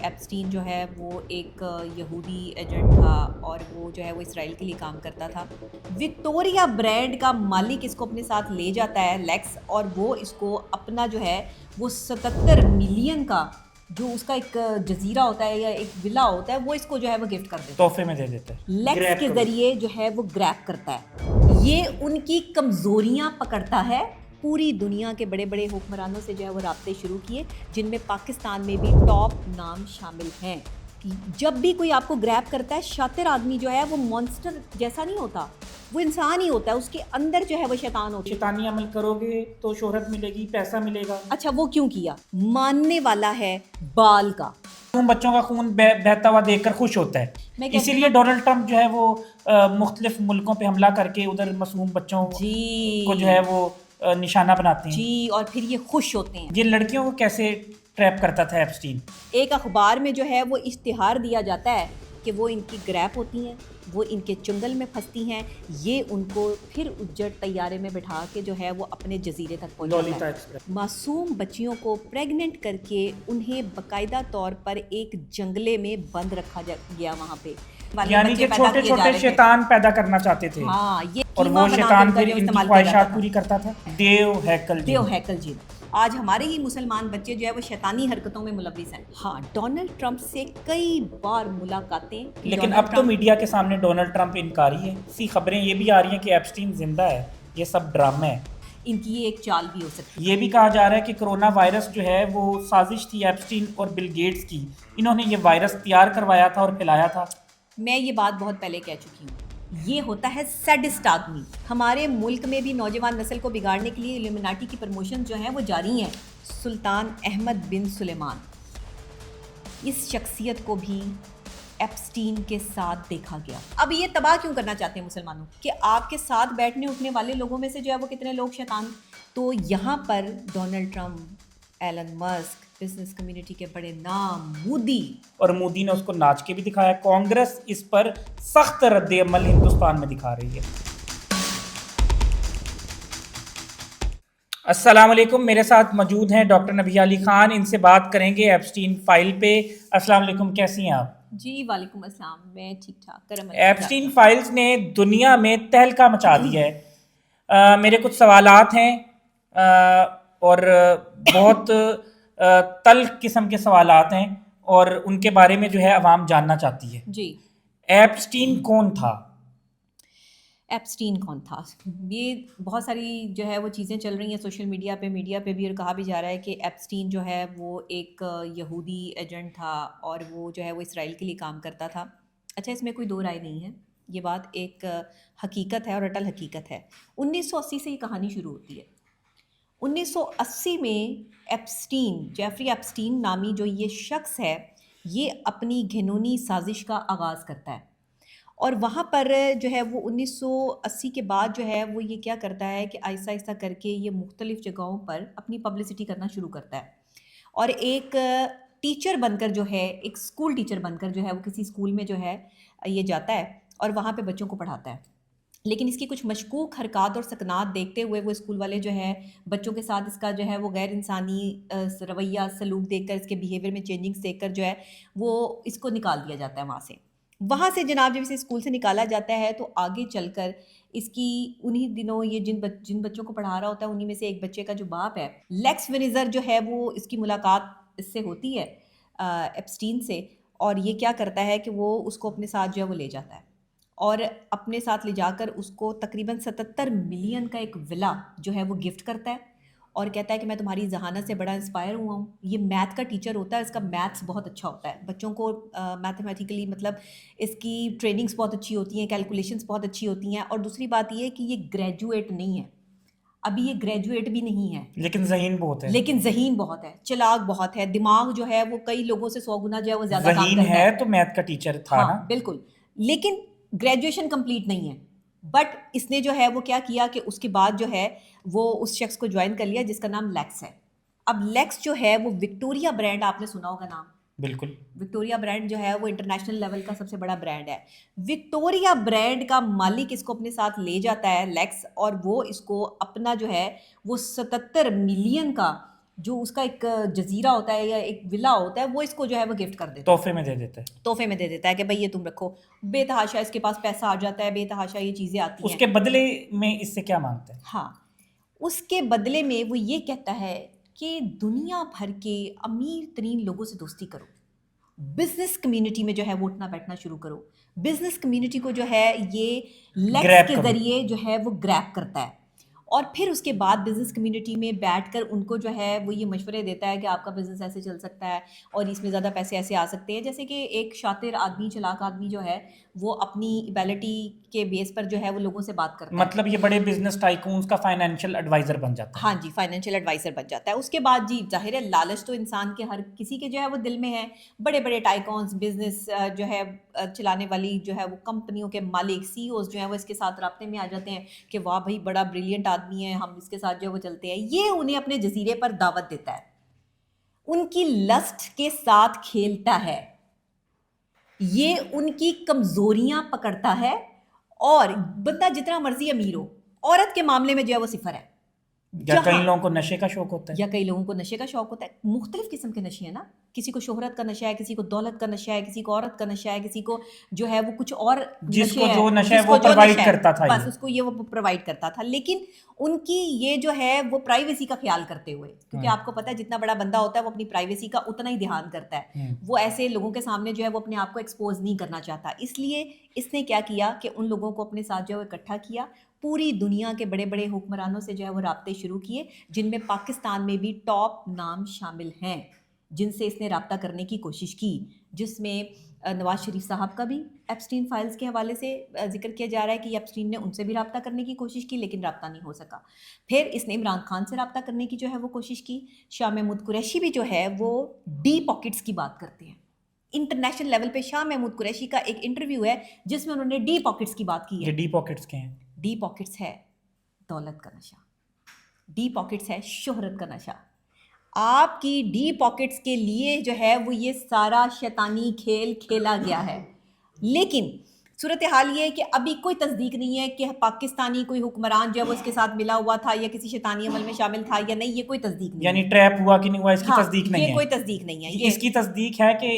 Epstein جو ہے وہ ایک یہودی ایجنٹ تھا اور وہ جو ہے وہ اسرائیل کے لیے کام کرتا تھا. وکٹوریا برانڈ کا مالک اس کو اپنے ساتھ لے جاتا ہے لیکس, اور وہ اس کو اپنا جو ہے وہ 77 ملین کا جو اس کا ایک جزیرہ ہوتا ہے یا ایک ولا ہوتا ہے وہ اس کو جو ہے وہ گفٹ کر دیتا ہے, تحفے میں دے دیتا ہے, لیکس کے ذریعے جو ہے وہ گریب کرتا ہے. یہ ان کی کمزوریاں پکڑتا ہے. پوری دنیا کے بڑے بڑے حکمرانوں سے جو ہے وہ رابطے شروع کیے, جن میں پاکستان میں بھی ٹاپ نام شامل ہیں. جب بھی کوئی آپ کو گریب کرتا ہے, شاطر آدمی جو ہے وہ مانسٹر جیسا نہیں ہوتا, وہ انسان ہی ہوتا ہے, اس کے اندر جو ہے وہ شیطان ہوتا ہے. شیطانی عمل کرو گے تو شہرت ملے گی, پیسہ ملے گا. اچھا وہ کیوں کیا؟ ماننے والا ہے بال کا. بچوں کا خون بہتا ہوا دیکھ کر خوش ہوتا ہے, اسی لیے ڈونلڈ ٹرمپ جو ہے وہ مختلف ملکوں پہ حملہ کر کے ادھر معصوم بچوں کو جو ہے وہ نشانہ بناتے ہیں. جی, اور پھر یہ خوش ہوتے ہیں. یہ لڑکیوں کو کیسے ٹریپ کرتا تھا ایپسٹین؟ ایک اخبار میں جو ہے وہ اشتہار دیا جاتا ہے کہ وہ ان کی گریپ ہوتی ہیں, وہ ان کے چنگل میں پھنستی ہیں, یہ ان کو پھر اجڑ طیارے میں بٹھا کے جو ہے وہ اپنے جزیرے تک پہنچاتا ہے. معصوم بچیوں کو پریگننٹ کر کے انہیں باقاعدہ طور پر ایک جنگلے میں بند رکھا گیا وہاں پہ, یعنی کہ چھوٹے چھوٹے شیطان پیدا کرنا چاہتے تھے. ہاں, یہ اور وہ شیطان پھر ان کی خواہشات پوری کرتا تھا. دیو ہیکل جی. آج ہمارے ہی مسلمان بچے جو ہے وہ شیطانی حرکتوں میں ملوث ہیں. ہاں, ڈونلڈ ٹرمپ سے کئی بار ملاقاتیں, لیکن اب تو میڈیا کے سامنے ڈونلڈ ٹرمپ انکاری ہے. اسی خبریں یہ بھی آ رہی ہیں کہ ایپسٹین زندہ ہے, یہ سب ڈرامہ ہے. ان کی یہ ایک چال بھی ہو سکتی ہے. یہ بھی کہا جا رہا ہے کہ کرونا وائرس جو ہے وہ سازش تھی ایپسٹین اور بل گیٹس کی, انہوں نے یہ وائرس تیار کروایا تھا اور پھیلایا تھا. میں یہ بات بہت پہلے کہہ چکی ہوں, یہ ہوتا ہے سیڈسٹ آدمی. ہمارے ملک میں بھی نوجوان نسل کو بگاڑنے کے لیے ایلومیناٹی کی پروموشن جو ہیں وہ جاری ہیں. سلطان احمد بن سلیمان, اس شخصیت کو بھی ایپسٹین کے ساتھ دیکھا گیا. اب یہ تباہ کیوں کرنا چاہتے ہیں مسلمانوں کہ آپ کے ساتھ بیٹھنے اٹھنے والے لوگوں میں سے جو ہے وہ کتنے لوگ شیطان. تو یہاں پر ڈونلڈ ٹرمپ, ایلن مسک, بزنس کمیونٹی کے بڑے نام, مودی, اور مودی نے اس کو ناچ کے بھی دکھایا. کانگریس اس پر سخت رد عمل ہندوستان میں دکھا رہی ہے. السلام علیکم, میرے ساتھ موجود ہیں ڈاکٹر نبیہ علی خان, ان سے بات کریں گے ایپسٹین فائل پہ. السلام علیکم, کیسی ہیں آپ؟ جی وعلیکم السلام, میں ٹھیک ٹھاک. ایپسٹین فائلز نے دنیا میں تہلکہ مچا دیا ہے. میرے کچھ سوالات ہیں اور بہت تلخ قسم کے سوالات ہیں, اور ان کے بارے میں جو ہے عوام جاننا چاہتی ہے. جی, ایپسٹین کون تھا؟ ایپسٹین کون تھا؟ یہ بہت ساری جو ہے وہ چیزیں چل رہی ہیں سوشل میڈیا پہ بھی, اور کہا بھی جا رہا ہے کہ ایپسٹین جو ہے وہ ایک یہودی ایجنٹ تھا اور وہ جو ہے وہ اسرائیل کے لیے کام کرتا تھا. اچھا, اس میں کوئی دو رائے نہیں ہے, یہ بات ایک حقیقت ہے اور اٹل حقیقت ہے. 1980 سے یہ کہانی شروع ہوتی ہے. 1980 میں ایپسٹین, جیفری ایپسٹین نامی جو یہ شخص ہے, یہ اپنی گھنونی سازش کا آغاز کرتا ہے. اور وہاں پر جو ہے وہ 1980 کے بعد جو ہے وہ یہ کیا کرتا ہے کہ آہستہ آہستہ کر کے یہ مختلف جگہوں پر اپنی پبلسٹی کرنا شروع کرتا ہے, اور ایک ٹیچر بن کر جو ہے, ایک اسکول ٹیچر بن کر جو ہے وہ کسی اسکول میں جو ہے یہ جاتا ہے اور وہاں پہ بچوں کو پڑھاتا ہے. لیکن اس کی کچھ مشکوک حرکات اور سکنات دیکھتے ہوئے وہ اسکول والے جو ہے بچوں کے ساتھ اس کا جو ہے وہ غیر انسانی رویہ سلوک دیکھ کر, اس کے بیہیویئر میں چینجنگز دیکھ کر جو ہے وہ اس کو نکال دیا جاتا ہے وہاں سے جناب. جب اسے اسکول سے نکالا جاتا ہے تو آگے چل کر اس کی انہی دنوں یہ جن بچوں کو پڑھا رہا ہوتا ہے انہی میں سے ایک بچے کا جو باپ ہے لیکس ونیزر جو ہے وہ اس کی ملاقات اس سے ہوتی ہے ایپسٹین سے, اور یہ کیا کرتا ہے کہ وہ اس کو اپنے ساتھ جو ہے وہ لے جاتا ہے, اور اپنے ساتھ لے جا کر اس کو تقریباً 77 ملین کا ایک ولا جو ہے وہ گفٹ کرتا ہے, اور کہتا ہے کہ میں تمہاری ذہانت سے بڑا انسپائر ہوا ہوں. یہ میتھ کا ٹیچر ہوتا ہے, اس کا میتھس بہت اچھا ہوتا ہے, بچوں کو میتھمیٹیکلی مطلب اس کی ٹریننگز بہت اچھی ہوتی ہیں, کیلکولیشنز بہت اچھی ہوتی ہیں. اور دوسری بات یہ ہے کہ یہ گریجویٹ نہیں ہے, ابھی یہ گریجویٹ بھی نہیں ہے, لیکن ذہین بہت ہے, چلاک بہت ہے, دماغ جو ہے وہ کئی لوگوں سے 100 گنا جو ہے وہ زیادہ کام کرتا ہے. تو میتھ کا ٹیچر تھا نا, بالکل, لیکن گریجویشن کمپلیٹ نہیں ہے. بٹ اس نے جو ہے وہ کیا کیا کہ اس کے بعد جو ہے وہ اس شخص کو جوائن کر لیا جس کا نام لیکس ہے. اب لیکس جو ہے وہ وکٹوریا برانڈ, آپ نے سنا ہوگا نام, بالکل. وکٹوریا برانڈ جو ہے وہ انٹرنیشنل لیول کا سب سے بڑا برانڈ ہے. وکٹوریا برانڈ کا مالک اس کو اپنے ساتھ لے جاتا ہے لیکس, اور وہ اس کو اپنا جو ہے وہ 77 ملین کا جو اس کا ایک جزیرہ ہوتا ہے یا ایک ولا ہوتا ہے وہ اس کو جو ہے وہ گفٹ کر دیتا ہے, تحفے میں دے دیتے ہیں. تحفے میں دے دیتا ہے کہ بھائی یہ تم رکھو. بے تحاشا اس کے پاس پیسہ آ جاتا ہے, بے تحاشا یہ چیزیں آتی اس ہیں. کے بدلے میں اس سے کیا مانگتا ہے؟ ہاں, اس کے بدلے میں وہ یہ کہتا ہے کہ دنیا بھر کے امیر ترین لوگوں سے دوستی کرو, بزنس کمیونٹی میں جو ہے وہ اٹھنا بیٹھنا شروع کرو, بزنس کمیونٹی کو جو ہے یہ لیگس گریب کے کرو. ذریعے جو ہے وہ گریب کرتا ہے, اور پھر اس کے بعد بزنس کمیونٹی میں بیٹھ کر ان کو جو ہے وہ یہ مشورے دیتا ہے کہ آپ کا بزنس ایسے چل سکتا ہے اور اس میں زیادہ پیسے ایسے آ سکتے ہیں. جیسے کہ ایک شاطر آدمی, چلاک آدمی جو ہے وہ اپنی ایبیلٹی کے بیس پر جو ہے وہ لوگوں سے بات کرتا ہے. مطلب یہ بڑے بزنس ٹائکونز کا فائنینشیل ایڈوائزر بن جاتا ہے. ہاں جی, فائنینشیل ایڈوائزر بن جاتا ہے. اس کے بعد جی ظاہر ہے لالچ تو انسان کے ہر کسی کے جو ہے وہ دل میں ہے. بڑے بڑے ٹائکونز, بزنس جو ہے چلانے والی جو ہے وہ کمپنیوں کے مالک, سی اوز جو ہیں وہ اس کے ساتھ رابطے میں آ جاتے ہیں کہ واہ بھائی بڑا بریلینٹ آدمی ہے, ہم اس کے ساتھ جو ہے وہ چلتے ہیں. یہ انہیں اپنے جزیرے پر دعوت دیتا ہے, ان کی لسٹ کے ساتھ کھیلتا ہے, یہ ان کی کمزوریاں پکڑتا ہے. اور بندہ جتنا مرضی امیر ہو, عورت کے معاملے میں جو ہے وہ صفر ہے. یا کئی لوگوں کو نشے کا شوق ہوتا ہے, یا کئی لوگوں کو نشے کا شوق ہوتا ہے. مختلف قسم کے نشے ہیں نا, کسی کو شہرت کا نشہ ہے, کسی کو دولت کا نشہ ہے, کسی کو عورت کا نشہ ہے, کسی کو جو ہے وہ کچھ اور جس کو نشے جو ہے, نشہ ہے جس وہ کو جو پرووائڈ نشہ ہے کرتا تھا, بس اس کو یہ وہ پرووائڈ کرتا تھا. لیکن ان کی یہ جو ہے وہ پرائیویسی کا خیال کرتے ہوئے, کیونکہ آپ کو پتہ ہے جتنا بڑا بندہ ہوتا ہے وہ اپنی پرائیویسی کا اتنا ہی دھیان کرتا ہے, وہ ایسے لوگوں کے سامنے جو ہے وہ اپنے آپ کو ایکسپوز نہیں کرنا چاہتا. اس لیے اس نے کیا کیا کہ ان لوگوں کو اپنے ساتھ جو ہے وہ اکٹھا کیا, پوری دنیا کے بڑے بڑے حکمرانوں سے جو ہے وہ رابطے شروع کیے, جن میں پاکستان میں بھی ٹاپ نام شامل ہیں جن سے اس نے رابطہ کرنے کی کوشش کی, جس میں نواز شریف صاحب کا بھی ایپسٹین فائلز کے حوالے سے ذکر کیا جا رہا ہے کہ ایپسٹین نے ان سے بھی رابطہ کرنے کی کوشش کی لیکن رابطہ نہیں ہو سکا. پھر اس نے عمران خان سے رابطہ کرنے کی جو ہے وہ کوشش کی. شاہ محمود قریشی بھی جو ہے وہ ڈی پاکٹس کی بات کرتے ہیں انٹرنیشنل لیول پہ. شاہ محمود قریشی کا ایک انٹرویو ہے جس میں انہوں نے ڈی پاکٹس کی بات کی ہے. یہ ڈی پاکٹس کے ہیں. ڈی پاکٹس ہے دولت کا نشہ, ڈی پاکٹس ہے شہرت کا نشہ. آپ کی ڈی پاکٹس کے لیے جو ہے وہ یہ سارا شیطانی کھیل کھیلا گیا ہے. لیکن صورتحال یہ ہے کہ ابھی کوئی تصدیق نہیں ہے کہ پاکستانی کوئی حکمران جو ہے وہ اس کے ساتھ ملا ہوا تھا یا کسی شیطانی عمل میں شامل تھا یا نہیں, یہ کوئی تصدیق نہیں یعنی ہے. ٹریپ ہوا کہ نہیں ہوا اس کی ہاں, تصدیق نہیں ہے. یہ کوئی تصدیق نہیں ہے. اس کی تصدیق ہے کہ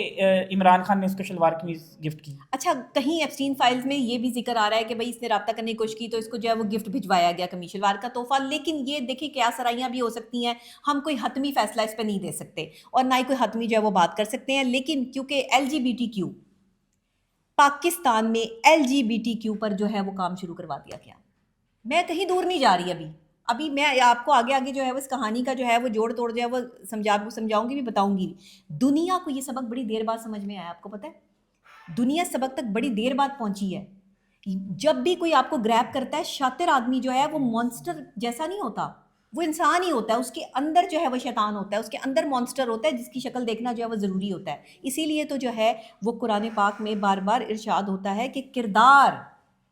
عمران خان نے اس کو شلوار قمیض گفٹ کی. اچھا, کہیں ایپسٹین فائلز میں یہ بھی ذکر آ رہا ہے کہ بھائی اس نے رابطہ کرنے کی کوشش کی تو اس کو جو ہے وہ گفٹ بھجوایا گیا قمیض شلوار کا تحفہ. لیکن یہ دیکھیں کیا سرائیاں بھی ہو سکتی ہیں, ہم کوئی حتمی فیصلہ اس پہ نہیں دے سکتے اور نہ ہی کوئی حتمی جو ہے وہ بات کر سکتے ہیں. لیکن کیونکہ LGBTQ پاکستان میں LGBTQ پر جو ہے وہ کام شروع کروا دیا گیا. میں کہیں دور نہیں جا رہی, ابھی میں آپ کو آگے آگے جو ہے وہ اس کہانی کا جو ہے وہ جوڑ توڑ جو ہے وہ سمجھاؤں گی بھی, بتاؤں گی. دنیا کو یہ سبق بڑی دیر بعد سمجھ میں آیا. آپ کو پتہ ہے دنیا سبق تک بڑی دیر بعد پہنچی ہے. جب بھی کوئی آپ کو گریب کرتا ہے, شاطر آدمی جو ہے وہ مانسٹر جیسا نہیں ہوتا, وہ انسان ہی ہوتا ہے. اس کے اندر جو ہے وہ شیطان ہوتا ہے, اس کے اندر مانسٹر ہوتا ہے جس کی شکل دیکھنا جو ہے وہ ضروری ہوتا ہے. اسی لیے تو جو ہے وہ قرآن پاک میں بار بار ارشاد ہوتا ہے کہ کردار,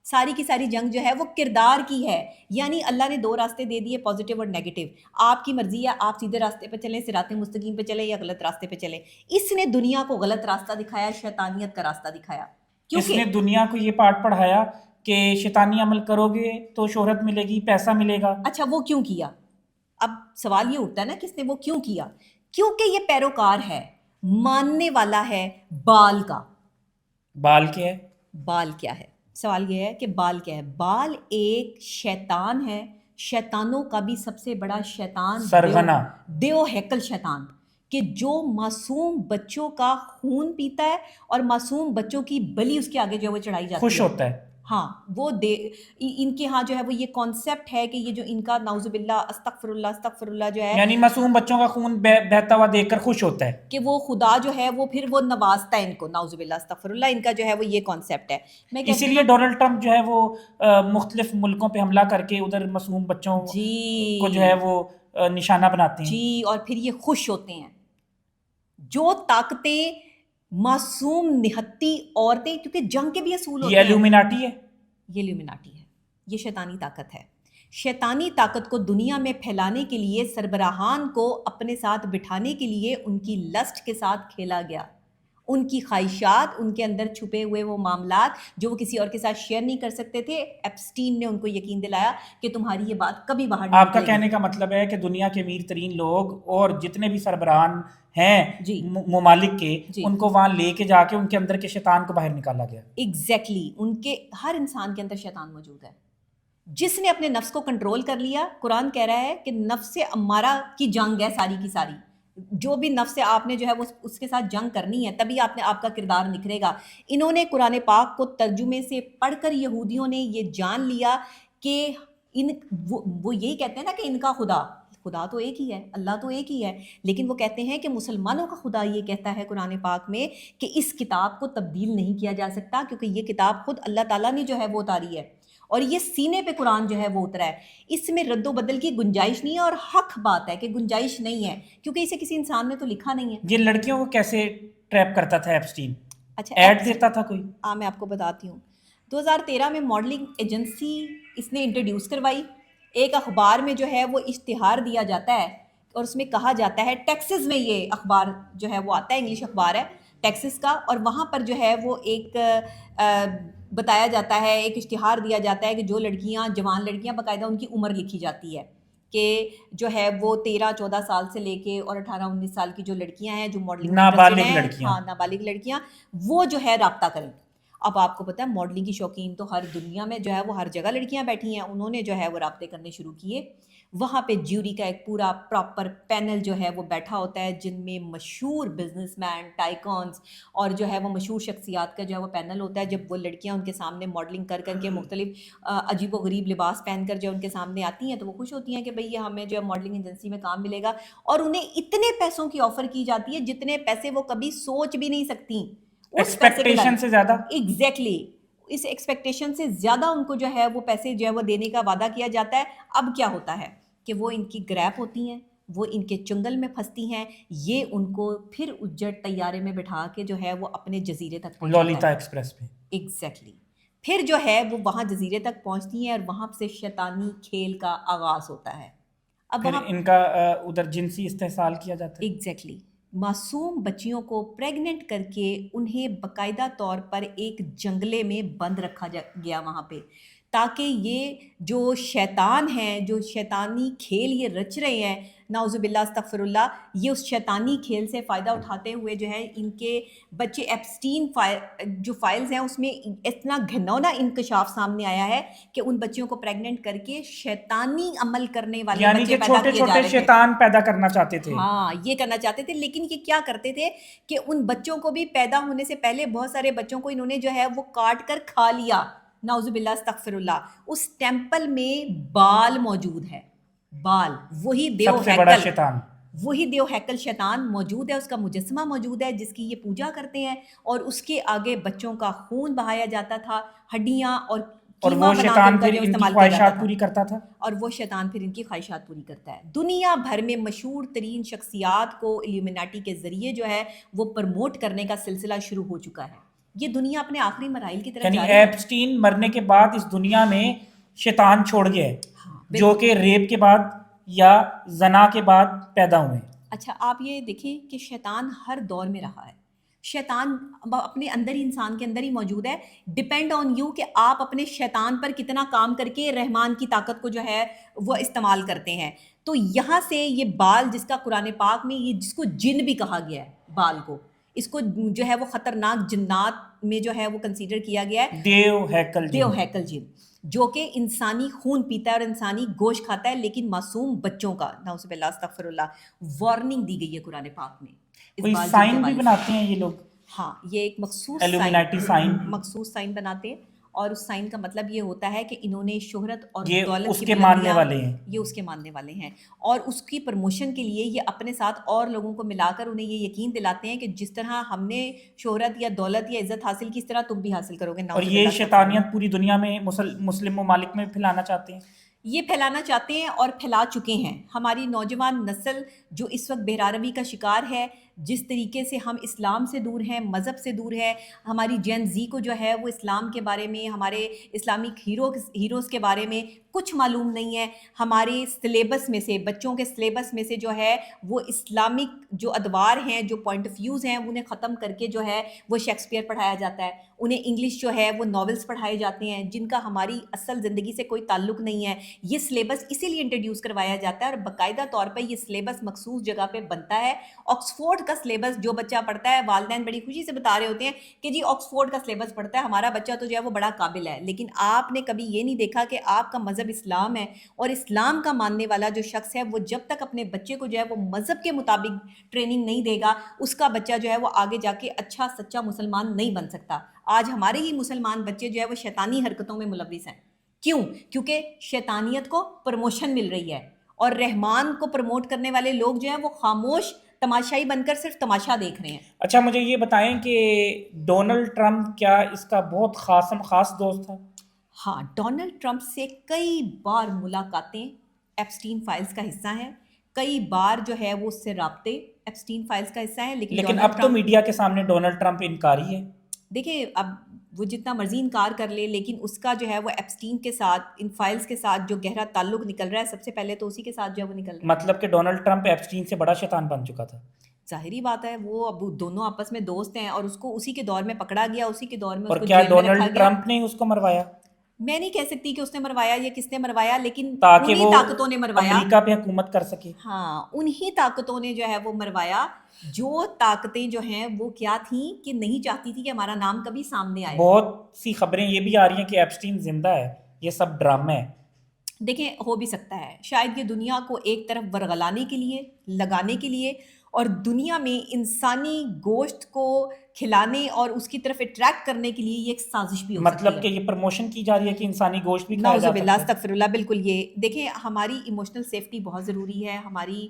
ساری کی ساری جنگ جو ہے وہ کردار کی ہے. یعنی اللہ نے دو راستے دے دیے, پازیٹیو اور نیگیٹو. آپ کی مرضی ہے, آپ سیدھے راستے پہ چلیں, صراط مستقیم پہ چلیں, یا غلط راستے پہ چلیں. اس نے دنیا کو غلط راستہ دکھایا, شیطانیت کا راستہ دکھایا. اس نے دنیا کو یہ پارٹ پڑھایا کہ شیطانی عمل کرو گے تو شہرت ملے گی, پیسہ ملے گا. اچھا, وہ کیوں کیا؟ اب سوال یہ اٹھتا ہے نا کس نے وہ کیوں کیا. کیونکہ یہ پیروکار ہے, ماننے والا ہے بال کا. بال کیا ہے؟ بال کیا ہے؟ سوال یہ ہے کہ بال کیا ہے. بال ایک شیطان ہے, شیطانوں کا بھی سب سے بڑا شیطان سرغنا, دیو ہیکل شیطان, کہ جو معصوم بچوں کا خون پیتا ہے اور معصوم بچوں کی بلی اس کے آگے جو ہے وہ چڑھائی جاتی ہے, خوش ہوتا ہے. ہاں, وہ ان کے ہاں جو ہے وہ یہ کانسیپٹ ہے کہ یہ جو ان کا نعوذ باللہ استغفر اللہ جو ہے, یعنی معصوم بچوں کا خون بہتا ہوا دیکھ کر خوش ہوتا ہے کہ وہ خدا جو ہے وہ پھر وہ نوازتا ہے ان کو. نعوذ باللہ استغفر اللہ, ان کا جو ہے وہ یہ کانسیپٹ ہے. اسی لیے ڈونلڈ ٹرمپ جو ہے وہ مختلف ملکوں پہ حملہ کر کے ادھر معصوم بچوں کو جو ہے وہ نشانہ بناتے ہیں. جی, اور پھر یہ خوش ہوتے ہیں. جو طاقتیں معصوم نہتی عورتیں, کیونکہ جنگ کے بھی اصول ہوتے یہ ہیں. ایلومیناٹی ہے, یہ ایلومیناٹی ہے, یہ شیطانی طاقت ہے. شیطانی طاقت کو دنیا میں پھیلانے کے لیے, سربراہان کو اپنے ساتھ بٹھانے کے لیے ان کی لسٹ کے ساتھ کھیلا گیا. ان کی خواہشات، ان کے اندر چھپے ہوئے وہ معاملات جو وہ کسی اور کے ساتھ شیئر نہیں کر سکتے تھے، ایپسٹین نے ان کو یقین دلایا کہ تمہاری یہ بات کبھی باہر نہیں آپ کا نکلے گی۔ کہنے کا مطلب ہے کہ دنیا کے امیر ترین لوگ اور جتنے بھی سربراہان ہیں جی ممالک کے، جی ان کو وہاں لے کے جا کے ان کے اندر کے شیطان کو باہر نکالا گیا۔ ایگزیکٹلی، ان کے ہر انسان کے اندر شیطان موجود ہے۔ جس نے اپنے نفس کو کنٹرول کر لیا، قرآن کہہ رہا ہے کہ نفس امارہ کی جنگ ہے ساری کی ساری، جو بھی نفس سے آپ نے جو ہے وہ اس کے ساتھ جنگ کرنی ہے، تبھی آپ نے آپ کا کردار نکھرے گا۔ انہوں نے قرآن پاک کو ترجمے سے پڑھ کر یہودیوں نے یہ جان لیا کہ وہ یہی کہتے ہیں نا کہ ان کا خدا تو ایک ہی ہے، اللہ تو ایک ہی ہے، لیکن وہ کہتے ہیں کہ مسلمانوں کا خدا یہ کہتا ہے قرآن پاک میں کہ اس کتاب کو تبدیل نہیں کیا جا سکتا، کیونکہ یہ کتاب خود اللہ تعالیٰ نے جو ہے وہ اتاری ہے، اور یہ سینے پہ قرآن جو ہے وہ اترا ہے، اس میں رد و بدل کی گنجائش نہیں ہے، اور حق بات ہے کہ گنجائش نہیں ہے، کیونکہ اسے کسی انسان نے تو لکھا نہیں ہے۔ یہ لڑکیوں کو کیسے ٹریپ کرتا تھا ایپسٹین؟ اچھا ایڈ دیتا تھا کوئی؟ میں آپ کو بتاتی ہوں۔ 2013 میں ماڈلنگ ایجنسی اس نے انٹروڈیوس کروائی، ایک اخبار میں جو ہے وہ اشتہار دیا جاتا ہے، اور اس میں کہا جاتا ہے، ٹیکسس میں یہ اخبار جو ہے وہ آتا ہے، انگلش اخبار ہے ٹیکسس کا، اور وہاں پر جو ہے وہ ایک بتایا جاتا ہے، ایک اشتہار دیا جاتا ہے کہ جو لڑکیاں، جوان لڑکیاں، باقاعدہ ان کی عمر لکھی جاتی ہے کہ جو ہے وہ 13-14 سال سے لے کے اور 18-19 سال کی جو لڑکیاں ہیں جو ماڈلنگ میں انٹرسٹڈ ہیں، لڑکیاں، ہاں نابالغ لڑکیاں، وہ جو ہے رابطہ کریں۔ اب آپ کو پتہ ہے ماڈلنگ کی شوقین تو ہر دنیا میں جو ہے وہ ہر جگہ لڑکیاں بیٹھی ہیں، انہوں نے جو ہے وہ رابطے کرنے شروع کیے۔ وہاں پہ جیوری کا ایک پورا پراپر پینل جو ہے وہ بیٹھا ہوتا ہے، جن میں مشہور بزنس مین، ٹائکونز اور جو ہے وہ مشہور شخصیات کا جو ہے وہ پینل ہوتا ہے۔ جب وہ لڑکیاں ان کے سامنے ماڈلنگ کر کر کے مختلف عجیب و غریب لباس پہن کر جو ان کے سامنے آتی ہیں، تو وہ خوش ہوتی ہیں کہ بھئی یہ ہمیں جو ہے ماڈلنگ ایجنسی میں کام ملے گا، اور انہیں اتنے پیسوں کی آفر کی جاتی ہے جتنے پیسے وہ کبھی سوچ بھی نہیں سکتی، اس پیسے کے ایکسپیکٹیشن سے زیادہ۔ ایگزیکٹلی، اس ایکسپیکٹیشن سے زیادہ ان کو جو ہے وہ پیسے جو ہے وہ دینے کا وعدہ کیا جاتا ہے۔ اب کیا ہوتا ہے کہ وہ ان کی گریپ ہوتی ہیں، وہ ان کے چنگل میں پھنستی ہیں، یہ ان کو پھر اجڑ طیارے میں بٹھا کے جو ہے وہ اپنے جزیرے تک پہنچاتا ہے، لولیتا ایکسپریس پہ۔ ایگزیکٹلی، پھر جو ہے وہ وہاں جزیرے تک پہنچتی ہیں، اور وہاں سے شیطانی کھیل کا آغاز ہوتا ہے۔ اب پھر وہاں ان کا ادھر جنسی استحصال کیا جاتا ہے۔ ایگزیکٹلی، معصوم بچیوں کو پریگننٹ کر کے انہیں باقاعدہ طور پر ایک جنگلے میں بند رکھا گیا وہاں پہ، تاکہ یہ جو شیطان ہیں، جو شیطانی کھیل یہ رچ رہے ہیں، نعوذ باللہ استغفر اللہ، یہ اس شیطانی کھیل سے فائدہ اٹھاتے ہوئے جو ہے ان کے بچے ایپسٹین جو فائلز ہیں اس میں اتنا گھنونا انکشاف سامنے آیا ہے کہ ان بچیوں کو پریگننٹ کر کے شیطانی عمل کرنے والے یعنی بچے کہ پیدا چھوٹے کیے جا چھوٹے رہے تھے۔ شیطان پیدا کرنا چاہتے تھے۔ ہاں یہ کرنا چاہتے تھے، لیکن یہ کیا کرتے تھے کہ ان بچوں کو بھی پیدا ہونے سے پہلے بہت سارے بچوں کو انہوں نے جو ہے وہ کاٹ کر کھا لیا، نعوذ باللہ استغفر اللہ۔ اس ٹیمپل میں بال موجود ہے، بال، وہی دیو سب سے بڑا ہیکل، شیطان۔ وہی دیو ہیکل شیطان موجود ہے، اس کا مجسمہ موجود ہے جس کی یہ پوجا کرتے ہیں، اور اس کے آگے بچوں کا خون بہایا جاتا تھا، ہڈیاں اور اور قیمہ وہ بنا شیطان کر پھر جو ان کی استعمال کیا جاتا خواہشات تھا، پوری کرتا تھا۔ اور وہ شیطان پھر ان کی خواہشات پوری کرتا ہے۔ دنیا بھر میں مشہور ترین شخصیات کو ایلیومیناٹی کے ذریعے جو ہے وہ پرموٹ کرنے کا سلسلہ شروع ہو چکا ہے۔ یہ دنیا اپنے آخری مراحل کی طرف یعنی جا رہی ہے۔ ایپسٹین مرنے کے بعد اس دنیا میں شیطان چھوڑ گیا ہے، جو کہ ریپ کے بعد یا زنا کے بعد پیدا ہوئے۔ اچھا آپ یہ دیکھیں کہ شیطان ہر دور میں رہا ہے، شیطان اپنے اندر ہی، انسان کے اندر ہی موجود ہے، ڈپینڈ آن یو کہ آپ اپنے شیطان پر کتنا کام کر کے رحمان کی طاقت کو جو ہے وہ استعمال کرتے ہیں۔ تو یہاں سے یہ بال جس کا قرآن پاک میں یہ جس کو جن بھی کہا گیا ہے، بال کو، اس کو جو ہے وہ خطرناک جنات میں جو ہے وہ کنسیڈر کیا گیا ہے، دیو ہیکل دیو جن۔ ہیکل جن، جو کہ انسانی خون پیتا ہے اور انسانی گوشت کھاتا ہے، لیکن معصوم بچوں کا، نعوذ باللہ استغفر اللہ، وارننگ دی گئی ہے قرآن پاک میں اس کوئی بال جن کے سائن بھی حوالے سے۔ بناتے ہیں یہ لوگ، ہاں یہ ایک مخصوص ایلومیناٹی سائن، مخصوص سائن بناتے ہیں، اور اس سائن کا مطلب یہ ہوتا ہے کہ انہوں نے شہرت اور یہ دولت اس کی کے ماننے بلندیاں، والے ہیں۔ یہ اس کے ماننے والے ہیں، اور اس کی پروموشن کے لیے یہ اپنے ساتھ اور لوگوں کو ملا کر انہیں یہ یقین دلاتے ہیں کہ جس طرح ہم نے شہرت یا دولت یا عزت حاصل کی، اس طرح تم بھی حاصل کرو گے۔ اور یہ شیطانیت پوری دنیا میں مسلم ممالک میں پھیلانا چاہتے ہیں۔ یہ پھیلانا چاہتے ہیں اور پھیلا چکے ہیں۔ ہماری نوجوان نسل جو اس وقت بہراروی کا شکار ہے، جس طریقے سے ہم اسلام سے دور ہیں، مذہب سے دور ہے، ہماری جین زی کو جو ہے وہ اسلام کے بارے میں، ہمارے اسلامک ہیروز کے بارے میں کچھ معلوم نہیں ہے. ہمارے سلیبس میں سے، بچوں کے سلیبس میں سے جو ہے وہ اسلامک جو ادوار ہیں، جو پوائنٹ آف ویوز ہیں، انہیں ختم کر کے جو ہے وہ شیکسپیئر پڑھایا جاتا ہے. انہیں انگلش جو ہے وہ ناولز پڑھائے جاتے ہیں جن کا ہماری اصل زندگی سے کوئی تعلق نہیں ہے. یہ سلیبس اسی لیے انٹروڈیوس کروایا جاتا ہے اور باقاعدہ طور پہ یہ سلیبس مخصوص جگہ پہ بنتا ہے. آکسفورڈ کا سلیبس جو بچہ پڑھتا ہے، والدین بڑی خوشی سے بتا رہے ہوتے ہیں کہ جی آکسفورڈ کا سلیبس پڑھتا ہے، ہمارا بچہ تو جو ہے وہ بڑا قابل ہے. لیکن آپ نے کبھی یہ نہیں دیکھا کہ آپ کا مذہب اسلام ہے، اور اسلام کا ماننے والا جو شخص ہے وہ جب تک اپنے بچے کو جو ہے وہ مذہب کے مطابق ٹریننگ نہیں دے گا، اس کا بچہ جو ہے وہ آگے جا کے اچھا سچا مسلمان نہیں بن سکتا. آج ہمارے ہی مسلمان بچے جو ہے وہ شیطانی حرکتوں میں ملوث ہیں. کیوں؟ کیونکہ شیطانیت کو پروموشن مل رہی ہے، اور رحمان کو پروموٹ کرنے والے لوگ جو ہیں وہ خاموش تماشائی بن کر صرف تماشا دیکھ رہے ہیں. اچھا مجھے یہ بتائیں کہ ڈونلڈ ٹرمپ کیا اس کا بہت خاص دوست تھا؟ ہاں، ڈونلڈ ٹرمپ سے کئی بار ملاقاتیں ایپسٹین فائلز کا حصہ ہیں، کئی بار جو ہے وہ اس سے رابطے ایپسٹین فائلز کا حصہ ہیں. لیکن اب تو میڈیا کے سامنے ڈونلڈ ٹرمپ انکاری ہے. دیکھیں، اب وہ جتنا مرضی انکار کر لے، لیکن اس کا جو ہے وہ ایپسٹین کے ساتھ، ان فائلز کے ساتھ جو گہرا تعلق نکل رہا ہے، سب سے پہلے تو اسی کے ساتھ جو ہے وہ نکل رہا ہے. مطلب کہ ڈونلڈ ٹرمپ ایپسٹین سے بڑا شیطان بن چکا تھا. ظاہری بات ہے، وہ اب دونوں آپس میں دوست ہیں، اور اس کو اسی کے دور میں پکڑا گیا، اسی کے دور میں اس اور کو کیا جیل میں رکھا ڈونلڈ گیا. ٹرمپ نے اس کو مروایا؟ میں نہیں کہہ سکتی کہ اس نے مروایا یا کس نے مروایا، لیکن تاکہ انہی وہ طاقتوں نے مروایا. امریکہ پہ حکومت کر سکے. ہاں، انہی طاقتوں نے جو ہے وہ مروایا، جو طاقتیں جو ہیں وہ کیا تھیں کہ نہیں چاہتی تھی کہ ہمارا نام کبھی سامنے آئے. بہت سی خبریں یہ بھی آ رہی ہیں کہ ایپسٹین زندہ ہے. یہ سب ڈرامہ ہے. دیکھیں، ہو بھی سکتا ہے، شاید یہ دنیا کو ایک طرف ورغلانے کے لیے، لگانے کے لیے، اور دنیا میں انسانی گوشت کو کھلانے اور اس کی طرف اٹریکٹ کرنے کے لیے یہ ایک سازش بھی ہو سکتی ہے. مطلب کہ یہ پروموشن کی جا رہی ہے کہ انسانی گوشت بھی کھایا نعوذ جا باللہ، سکتا ہے. استغفر اللہ. بالکل. یہ دیکھیں، ہماری ایموشنل سیفٹی بہت ضروری ہے، ہماری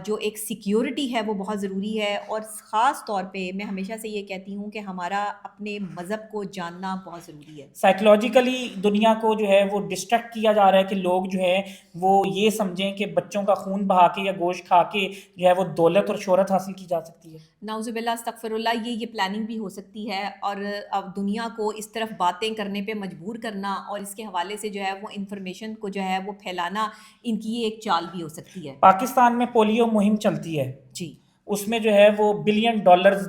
جو ایک سیکیورٹی ہے وہ بہت ضروری ہے، اور خاص طور پہ میں ہمیشہ سے یہ کہتی ہوں کہ ہمارا اپنے مذہب کو جاننا بہت ضروری ہے. سائیکلوجیکلی دنیا کو جو ہے وہ ڈسٹریکٹ کیا جا رہا ہے کہ لوگ جو ہے وہ یہ سمجھیں کہ بچوں کا خون بہا کے یا گوشت کھا کے جو ہے وہ دولت اور شہرت حاصل کی جا سکتی ہے. نعوذ باللہ، استغفر اللہ. یہ پلاننگ بھی ہو سکتی ہے، اور اب دنیا کو اس طرف باتیں کرنے پہ مجبور کرنا اور اس کے حوالے سے جو ہے وہ انفارمیشن کو جو ہے وہ پھیلانا، ان کی یہ ایک چال بھی ہو سکتی ہے. پاکستان میں پولیو مہم چلتی ہے. جی اس میں جو ہے وہ $1 بلین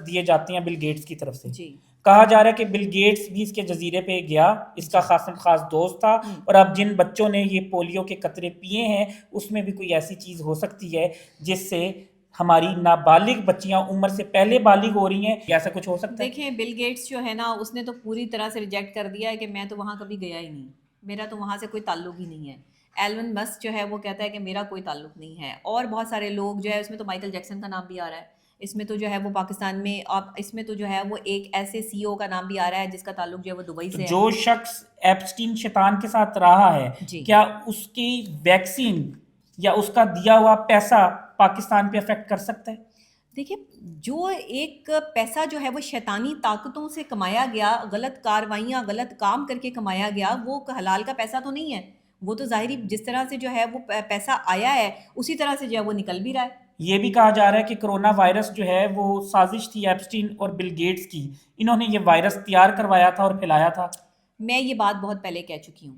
دیے جاتے ہیں بل گیٹس کی طرف سے. جی. کہا جا رہا ہے کہ بل گیٹس بھی اس کے جزیرے پہ گیا، اس کا خاص دوست تھا، اور اب جن بچوں نے یہ پولیو کے قطرے پیے ہیں اس میں بھی کوئی ایسی چیز ہو سکتی ہے جس سے ہماری نابالغ بچیاں عمر سے پہلے بالغ ہو رہی ہیں. ایسا کچھ ہو سکتا ہے؟ دیکھیں، بل گیٹس جو ہے نا، اس نے تو پوری طرح سے ریجیکٹ کر دیا ہے کہ میں تو وہاں کبھی گیا ہی نہیں، میرا تو وہاں سے کوئی تعلق ہی نہیں ہے. ایلون مسک جو ہے وہ کہتا ہے کہ میرا کوئی تعلق نہیں ہے، اور بہت سارے لوگ جو ہے، اس میں تو مائیکل جیکسن کا نام بھی آ رہا ہے، اس میں تو جو ہے وہ پاکستان میں، اس میں تو جو ہے وہ ایک ایسے سی او کا نام بھی آ رہا ہے جس کا تعلق جو ہے وہ دبئی سے ہے. جو شخص ایپسٹین شیطان کے ساتھ رہا ہے، جی. کیا اس کی ویکسین یا اس کا دیا ہوا پیسہ پاکستان پہ افیکٹ کر سکتا ہے؟ دیکھیں، جو ایک پیسہ جو ہے وہ شیطانی طاقتوں سے کمایا گیا، غلط کاروائیاں، غلط کام کر کے کمایا گیا، وہ حلال کا پیسہ تو نہیں ہے. وہ تو ظاہری جس طرح سے جو ہے وہ پیسہ آیا ہے اسی طرح سے جو ہے وہ نکل بھی رہا ہے. یہ بھی کہا جا رہا ہے کہ کرونا وائرس جو ہے وہ سازش تھی ایپسٹین اور بل گیٹس کی. انہوں نے یہ وائرس تیار کروایا تھا اور پھیلایا تھا. میں یہ بات بہت پہلے کہہ چکی ہوں.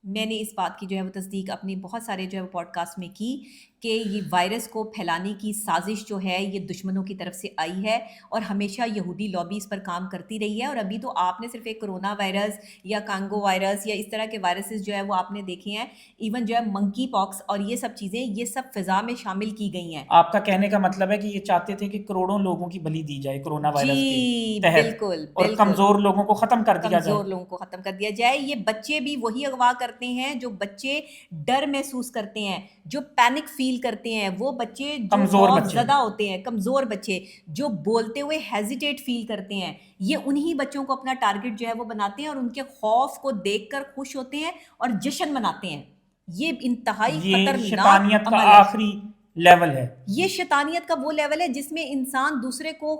میں نے اس بات کی جو ہے وہ تصدیق اپنی بہت سارے جو ہے وہ پوڈ کاسٹ میں کی کہ یہ وائرس کو پھیلانے کی سازش جو ہے یہ دشمنوں کی طرف سے آئی ہے، اور ہمیشہ یہودی لابی اس پر کام کرتی رہی ہے. اور ابھی تو آپ نے صرف ایک کرونا وائرس یا کانگو وائرس یا اس طرح کے وائرسز جو ہے وہ آپ نے دیکھے ہیں، ایون جو ہے منکی پاکس اور یہ سب چیزیں، یہ سب فضا میں شامل کی گئی ہیں. آپ کا کہنے کا مطلب ہے کہ یہ چاہتے تھے کہ کروڑوں لوگوں کی بلی دی جائے کرونا وائرس جی کے تحت، بالکل، اور کمزور لوگوں کو ختم کر دیا جائے. کمزور لوگوں کو ختم کر دیا جائے. یہ بچے بھی وہی اغوا کرتے ہیں جو بچے ڈر محسوس کرتے ہیں، جو پینک فیل کرتے ہیں، وہ بچے جو خوف زدہ ہوتے ہیں، کمزور بچے جو بولتے ہوئے ہیزیٹیٹ فیل کرتے ہیں، یہ انہی بچوں کو اپنا ٹارگٹ جو ہے وہ بناتے ہیں، اور ان کے خوف کو دیکھ کر خوش ہوتے ہیں اور جشن مناتے ہیں. یہ انتہائی خطرناک شیطانیت کا عمل ہے. آخری لیول ہے. یہ شیطانیت کا وہ لیول ہے جس میں انسان دوسرے کو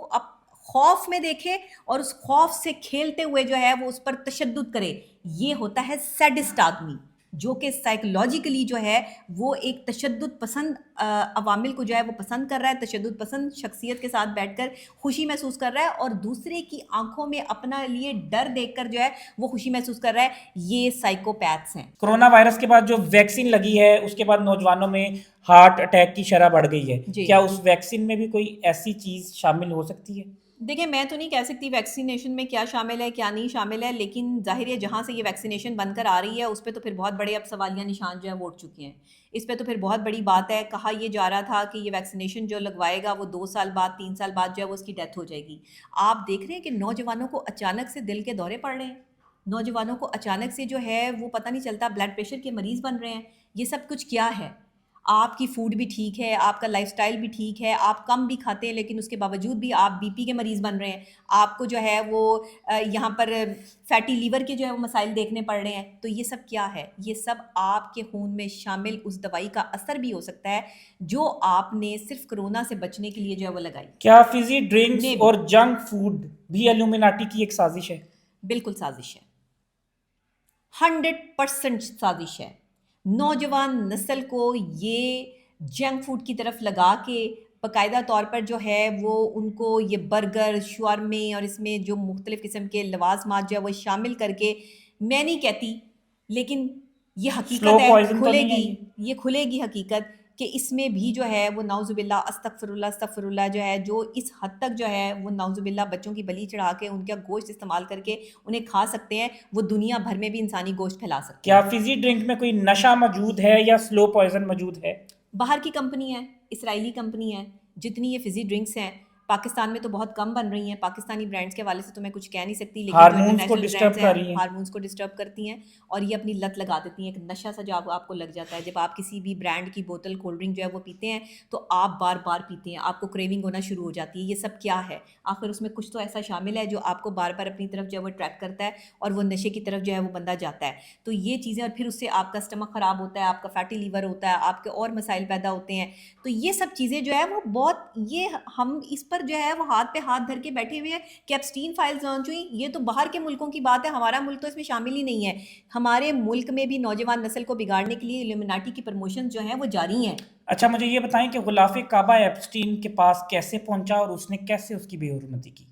خوف میں دیکھے اور اس خوف سے کھیلتے ہوئے جو ہے وہ اس پر تشدد کرے. یہ ہوتا ہے سیڈسٹ آدمی. جو کہ سائیکولوجیکلی جو ہے وہ ایک تشدد پسند عوامل کو جو ہے وہ پسند کر رہا ہے، تشدد پسند شخصیت کے ساتھ بیٹھ کر خوشی محسوس کر رہا ہے، اور دوسرے کی آنکھوں میں اپنا لیے ڈر دیکھ کر جو ہے وہ خوشی محسوس کر رہا ہے. یہ سائیکوپیتھس ہیں. کرونا وائرس کے بعد جو ویکسین لگی ہے اس کے بعد نوجوانوں میں ہارٹ اٹیک کی شرح بڑھ گئی ہے. جی. کیا اس ویکسین میں بھی کوئی ایسی چیز شامل ہو سکتی ہے؟ دیکھیں میں تو نہیں کہہ سکتی ویکسینیشن میں کیا شامل ہے کیا نہیں شامل ہے، لیکن ظاہر ہے جہاں سے یہ ویکسینیشن بن کر آ رہی ہے اس پہ تو پھر بہت بڑے اب سوالیہ نشان جو ہے وہ اٹھ چکے ہیں. اس پہ تو پھر بہت بڑی بات ہے. کہا یہ جا رہا تھا کہ یہ ویکسینیشن جو لگوائے گا وہ 2 سال بعد 3 سال بعد جو ہے وہ اس کی ڈیتھ ہو جائے گی. آپ دیکھ رہے ہیں کہ نوجوانوں کو اچانک سے دل کے دورے پڑ رہے ہیں، نوجوانوں کو اچانک سے جو ہے وہ پتہ نہیں چلتا بلڈ پریشر کے مریض بن رہے ہیں. یہ سب کچھ کیا ہے؟ آپ کی فوڈ بھی ٹھیک ہے، آپ کا لائف سٹائل بھی ٹھیک ہے، آپ کم بھی کھاتے ہیں لیکن اس کے باوجود بھی آپ بی پی کے مریض بن رہے ہیں. آپ کو جو ہے وہ یہاں پر فیٹی لیور کے جو ہے وہ مسائل دیکھنے پڑ رہے ہیں. تو یہ سب کیا ہے؟ یہ سب آپ کے خون میں شامل اس دوائی کا اثر بھی ہو سکتا ہے جو آپ نے صرف کرونا سے بچنے کے لیے جو ہے وہ لگائی. کیا فزی ڈرنکس اور جنک فوڈ بھی الومناٹی کی ایک سازش ہے؟ بالکل سازش ہے، 100% سازش ہے. نوجوان نسل کو یہ جنک فوڈ کی طرف لگا کے باقاعدہ طور پر جو ہے وہ ان کو یہ برگر شورمے اور اس میں جو مختلف قسم کے لوازمات جو ہے وہ شامل کر کے، میں نہیں کہتی لیکن یہ حقیقت ہے، کھلے گی یہ کھلے گی حقیقت کہ اس میں بھی جو ہے وہ نعوذ باللہ استغفر اللہ جو ہے جو اس حد تک جو ہے وہ نعوذ باللہ بچوں کی بلی چڑھا کے ان کا گوشت استعمال کر کے انہیں کھا سکتے ہیں. وہ دنیا بھر میں بھی انسانی گوشت پھیلا سکتے ہیں. کیا فزی ڈرنک میں کوئی نشہ موجود ہے یا سلو پوائزن موجود ہے؟ باہر کی کمپنی ہے، اسرائیلی کمپنی ہے. جتنی یہ فزی ڈرنکس ہیں پاکستان میں تو بہت کم بن رہی ہیں. پاکستانی برانڈز کے حوالے سے تو میں کچھ کہہ نہیں سکتی، لیکن جو انٹرنیشنل برانڈز ہیں ہارمونز کو ڈسٹرب کرتی ہیں اور یہ اپنی لت لگا دیتی ہیں. ایک نشہ سا جو آپ کو لگ جاتا ہے جب آپ کسی بھی برانڈ کی بوتل کولڈ ڈرنک جو ہے وہ پیتے ہیں تو آپ بار بار پیتے ہیں، آپ کو کریونگ ہونا شروع ہو جاتی ہے. یہ سب کیا ہے؟ آخر اس میں کچھ تو ایسا شامل ہے جو آپ کو بار بار اپنی طرف جو ہے وہ اٹریکٹ کرتا ہے اور وہ نشے کی طرف جو ہے وہ بندہ جاتا ہے. تو یہ چیزیں، اور پھر اس سے آپ کا اسٹمک خراب ہوتا ہے، آپ کا فیٹی لیور ہوتا ہے، آپ کے اور مسائل پیدا ہوتے ہیں. تو یہ سب چیزیں جو ہے وہ بہت، یہ ہم اس پر جو ہے وہ ہاتھ پہ ہاتھ دھر کے بیٹھے ہوئے ہیں کہ ایپسٹین فائلز لانچ ہوئی. یہ تو باہر کے ملکوں کی بات ہے، ہمارا ملک تو اس میں شامل ہی نہیں ہے. ہمارے ملک میں بھی نوجوان نسل کو بگاڑنے کے لیے الومناٹی کی پروموشن جو ہیں وہ جاری ہیں. اچھا مجھے یہ بتائیں کہ غلاف کعبہ ایپسٹین کے پاس کیسے پہنچا اور اس نے کیسے اس کی بے حرمتی کی؟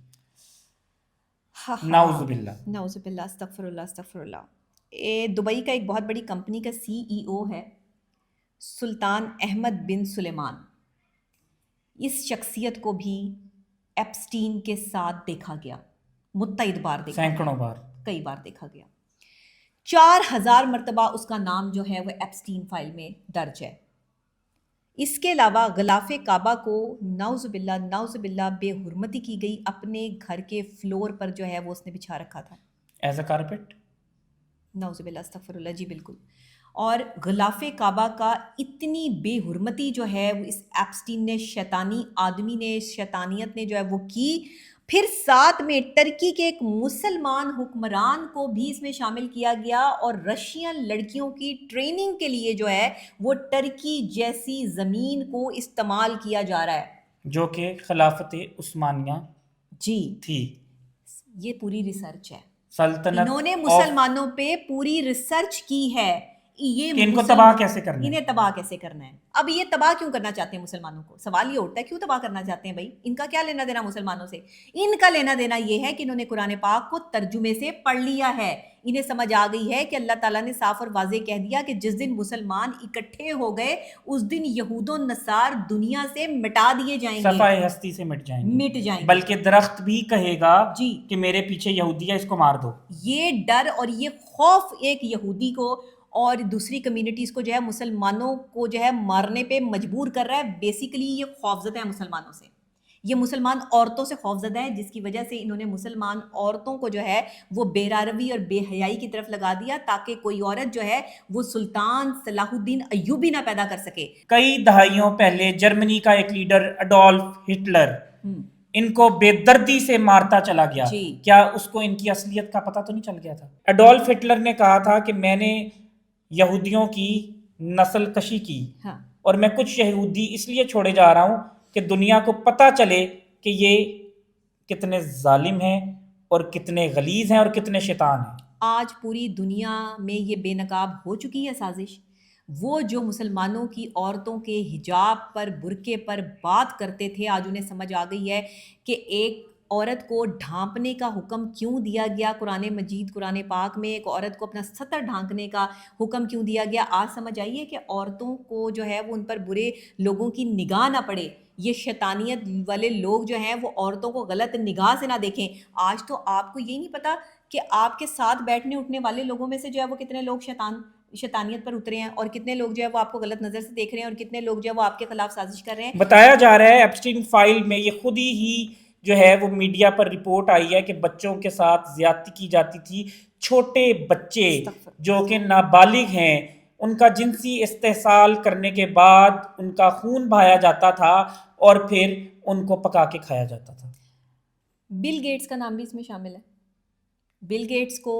نعوذ باللہ نعوذ باللہ استغفر اللہ. دبئی کا ایک بہت بڑی کمپنی کا CEO ہے سلطان احمد بن سلیمان. اس شخصیت کو بھی ایپسٹین کے ساتھ دیکھا گیا، متعدد بار دیکھا گیا، سینکڑوں بار، کئی بار دیکھا گیا. 4000 مرتبہ اس کا نام جو ہے وہ ایپسٹین فائل میں درج ہے. اس کے علاوہ غلاف کعبہ کو نعوذ باللہ بے حرمتی کی گئی. اپنے گھر کے فلور پر جو ہے وہ اس نے بچھا رکھا تھا ایز اے کارپیٹ. نعوذ باللہ استغفر اللہ. جی بالکل. اور غلاف کعبہ کا اتنی بے حرمتی جو ہے وہ اس ایپسٹین نے، شیطانی آدمی نے، شیطانیت نے جو ہے وہ کی. پھر ساتھ میں ٹرکی کے ایک مسلمان حکمران کو بھی اس میں شامل کیا گیا اور رشین لڑکیوں کی ٹریننگ کے لیے جو ہے وہ ٹرکی جیسی زمین کو استعمال کیا جا رہا ہے جو کہ خلافت عثمانیہ جی تھی. یہ پوری ریسرچ ہے، سلطنت انہوں نے مسلمانوں پہ پوری ریسرچ کی ہے. یہ ان کو تباہ کیسے کرنا ہے، انہیں تباہ کیسے کرنا ہے. اب یہ تباہ کیوں کرنا چاہتے ہیں مسلمانوں کو؟ سوال یہ اٹھتا ہے کیوں تباہ کرنا چاہتے ہیں بھائی؟ ان کا کیا لینا دینا مسلمانوں سے؟ ان کا لینا دینا یہ ہے کہ انہوں نے قرآن پاک کو ترجمے سے پڑھ لیا ہے. انہیں سمجھ آ گئی ہے کہ اللہ تعالیٰ نے صاف اور واضح کہہ دیا کہ جس دن مسلمان اکٹھے ہو گئے اس دن یہود و نصار دنیا سے مٹا دیے جائیں گے، صفحہ ہستی سے مٹ جائیں گے. بلکہ درخت بھی کہے گا جی کہ میرے پیچھے یہودی ہے، اس کو مار دو. یہ ڈر اور یہ خوف ایک یہودی کو اور دوسری کمیونٹیز کو جو ہے مسلمانوں کو جو ہے مارنے پہ مجبور کر رہا ہے. بیسیکلی یہ خوفزدہ ہے مسلمانوں سے، یہ مسلمان عورتوں سے خوفزدہ ہے، جس کی وجہ سے انہوں نے مسلمان عورتوں کو جو ہے وہ بے راروی اور بے حیائی کی طرف لگا دیا تاکہ کوئی عورت جو ہے وہ سلطان صلاح الدین ایوبی نہ پیدا کر سکے. کئی دہائیوں پہلے جرمنی کا ایک لیڈر اڈولف ہٹلر ان کو بے دردی سے مارتا چلا گیا. کیا اس کو ان کی اصلیت کا پتہ تو نہیں چل گیا تھا؟ اڈولف ہٹلر نے کہا تھا کہ میں نے یہودیوں کی نسل کشی کی اور میں کچھ یہودی اس لیے چھوڑے جا رہا ہوں کہ دنیا کو پتہ چلے کہ یہ کتنے ظالم ہیں اور کتنے غلیظ ہیں اور کتنے شیطان ہیں. آج پوری دنیا میں یہ بے نقاب ہو چکی ہے سازش. وہ جو مسلمانوں کی عورتوں کے حجاب پر برقعے پر بات کرتے تھے آج انہیں سمجھ آ گئی ہے کہ ایک عورت کو ڈھانپنے کا حکم کیوں دیا گیا قرآن مجید قرآن پاک میں, ایک عورت کو اپنا سطر ڈھانکنے کا حکم کیوں دیا گیا. آج سمجھ آئیے کہ عورتوں کو جو ہے وہ ان پر برے لوگوں کی نگاہ نہ پڑے, یہ شیطانیت والے لوگ جو ہیں وہ عورتوں کو غلط نگاہ سے نہ دیکھیں. آج تو آپ کو یہ نہیں پتا کہ آپ کے ساتھ بیٹھنے اٹھنے والے لوگوں میں سے جو ہے وہ کتنے لوگ شیطانیت پر اترے ہیں, اور کتنے لوگ جو ہے وہ آپ کو غلط نظر سے دیکھ رہے ہیں, اور کتنے لوگ جو ہے وہ آپ کے خلاف سازش کر رہے ہیں. بتایا جا رہا ہے ایپسٹین فائل میں یہ خود ہی جو ہے وہ میڈیا پر رپورٹ آئی ہے کہ بچوں کے ساتھ زیادتی کی جاتی تھی. چھوٹے بچے جو کہ نابالغ ہیں ان کا جنسی استحصال کرنے کے بعد ان کا خون بہایا جاتا تھا اور پھر ان کو پکا کے کھایا جاتا تھا. بل گیٹس کا نام بھی اس میں شامل ہے. بل گیٹس کو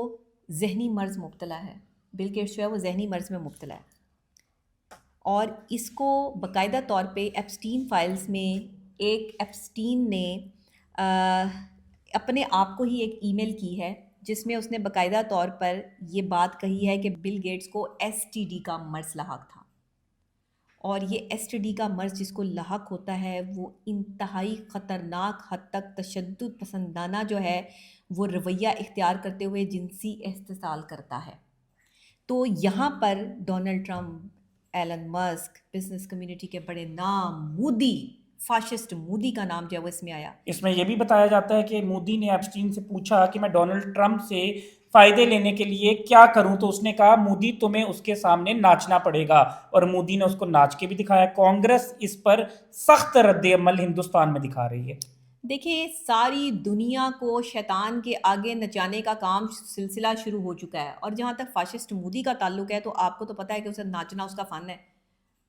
ذہنی مرض مبتلا ہے. بل گیٹس جو ہے وہ ذہنی مرض میں مبتلا ہے, اور اس کو باقاعدہ طور پہ ایپسٹین فائلز میں ایک ایپسٹین نے اپنے آپ کو ہی ایک ای میل کی ہے جس میں اس نے باقاعدہ طور پر یہ بات کہی ہے کہ بل گیٹس کو ایس ٹی ڈی کا مرض لاحق تھا, اور یہ ایس ٹی ڈی کا مرض جس کو لاحق ہوتا ہے وہ انتہائی خطرناک حد تک تشدد پسندانہ جو ہے وہ رویہ اختیار کرتے ہوئے جنسی استحصال کرتا ہے. تو یہاں پر ڈونلڈ ٹرمپ, ایلن مسک, بزنس کمیونٹی کے بڑے نام, مودی, فاشسٹ مودی کا نام جو ہے وہ اس میں آیا. اس میں یہ بھی بتایا جاتا ہے کہ مودی نے ایپسٹین سے پوچھا کہ میں ڈونلڈ ٹرمپ سے فائدے لینے کے لیے کیا کروں, تو اس نے کہا مودی تمہیں اس کے سامنے ناچنا پڑے گا, اور مودی نے اس کو ناچ کے بھی دکھایا. کانگریس اس پر سخت رد عمل ہندوستان میں دکھا رہی ہے. دیکھیں ساری دنیا کو شیطان کے آگے نچانے کا کام سلسلہ شروع ہو چکا ہے, اور جہاں تک فاشسٹ مودی کا تعلق ہے تو آپ کو تو پتہ ہے کہ اسے ناچنا اس کا فن ہے.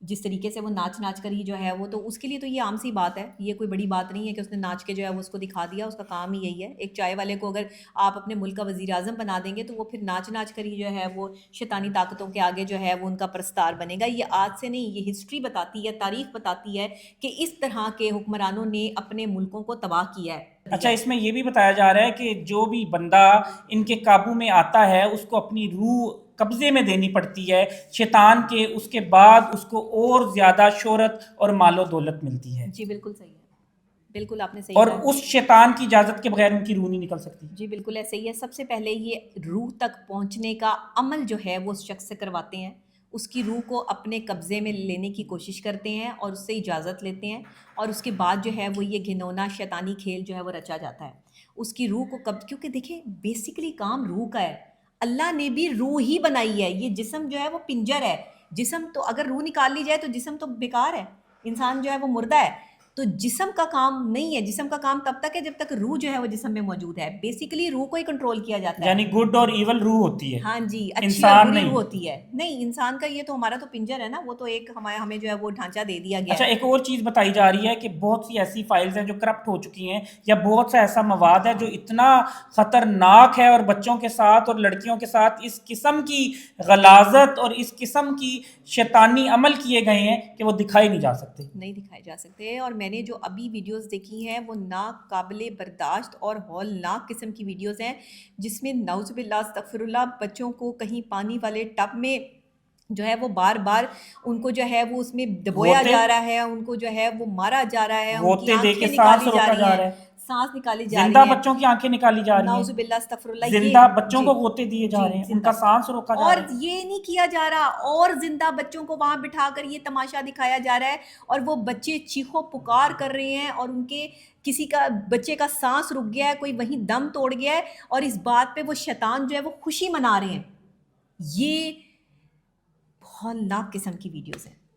جس طریقے سے وہ ناچ کر ہی جو ہے وہ, تو اس کے لیے تو یہ عام سی بات ہے, یہ کوئی بڑی بات نہیں ہے کہ اس نے ناچ کے جو ہے وہ اس کو دکھا دیا, اس کا کام ہی یہی ہے. ایک چائے والے کو اگر آپ اپنے ملک کا وزیر اعظم بنا دیں گے تو وہ پھر ناچ کر ہی جو ہے وہ شیطانی طاقتوں کے آگے جو ہے وہ ان کا پرستار بنے گا. یہ آج سے نہیں, یہ ہسٹری بتاتی ہے, تاریخ بتاتی ہے کہ اس طرح کے حکمرانوں نے اپنے ملکوں کو تباہ کیا ہے. اچھا, اس میں یہ بھی بتایا جا رہا ہے کہ جو بھی بندہ ان کے قابو میں آتا ہے اس کو اپنی روح قبضے میں دینی پڑتی ہے شیطان کے, اس کے بعد اس کو اور زیادہ شہرت اور مال و دولت ملتی ہے. جی بالکل صحیح ہے, بالکل آپ نے صحیح اور کہا. اس شیطان کی اجازت کے بغیر ان کی روح نہیں نکل سکتی. جی بالکل ایسے ہی ہے. سب سے پہلے یہ روح تک پہنچنے کا عمل جو ہے وہ اس شخص سے کرواتے ہیں, اس کی روح کو اپنے قبضے میں لینے کی کوشش کرتے ہیں اور اس سے اجازت لیتے ہیں, اور اس کے بعد جو ہے وہ یہ گھنونا شیطانی کھیل جو ہے وہ رچا جاتا ہے. اس کی روح کو کیونکہ دیکھیں بیسیکلی کام روح کا ہے, اللہ نے بھی روح ہی بنائی ہے. یہ جسم جو ہے وہ پنجر ہے, جسم تو اگر روح نکال لی جائے تو جسم تو بیکار ہے, انسان جو ہے وہ مردہ ہے. تو جسم کا کام نہیں ہے, جسم کا کام تب تک ہے جب تک روح جو ہے وہ جسم میں موجود ہے. بیسیکلی روح کو ہی کنٹرول کیا جاتا ہے, یعنی گڈ اور ایول روح ہوتی ہے. ہاں جی, اچھی انسان اور بری نہیں روح ہوتی ہے. نہیں, انسان کا یہ تو ہمارا تو پنجر ہے نا, وہ تو ایک ہمیں جو ہے وہ ڈھانچہ دے دیا گیا. اچھا, ایک اور چیز بتائی جا رہی ہے کہ بہت سی ایسی فائلز ہیں جو کرپٹ ہو چکی ہیں, یا بہت سا ایسا مواد ہے جو اتنا خطرناک ہے اور بچوں کے ساتھ اور لڑکیوں کے ساتھ اس قسم کی غلاظت اور اس قسم کی شیطانی عمل کیے گئے ہیں کہ وہ دکھائی نہیں جا سکتے. نہیں دکھائے جا سکتے. اور میں نے جو ابھی ویڈیوز دیکھی ہیں وہ ناقابل برداشت اور ہولناک قسم کی ویڈیوز ہیں جس میں نعوذ باللہ استغفر اللہ بچوں کو کہیں پانی والے ٹب میں جو ہے وہ بار بار ان کو جو ہے وہ اس میں دبویا جا رہا ہے, ان کو جو ہے وہ مارا جا رہا ہے, ان کی آنکھیں نکالی جا رہی ہیں, سانس نکالی جا رہی ہیں, زندہ بچوں کی آنکھیں نکالی جا رہی ہیں, نعوذ باللہ استغفر اللہ, زندہ بچوں کو غوطے دیے جا رہے ہیں, ان کا سانس روکا جا رہا ہے. اور یہ نہیں کیا جا رہا, اور زندہ بچوں کو وہاں بٹھا کر یہ تماشا دکھایا جا رہا ہے, اور وہ بچے چیخو پکار کر رہے ہیں, اور ان کے کسی کا بچے کا سانس رک گیا ہے, کوئی وہیں دم توڑ گیا ہے, اور اس بات پہ وہ شیطان جو ہے وہ خوشی منا رہے ہیں. یہ بہت ناک قسم کی ویڈیوز ہیں.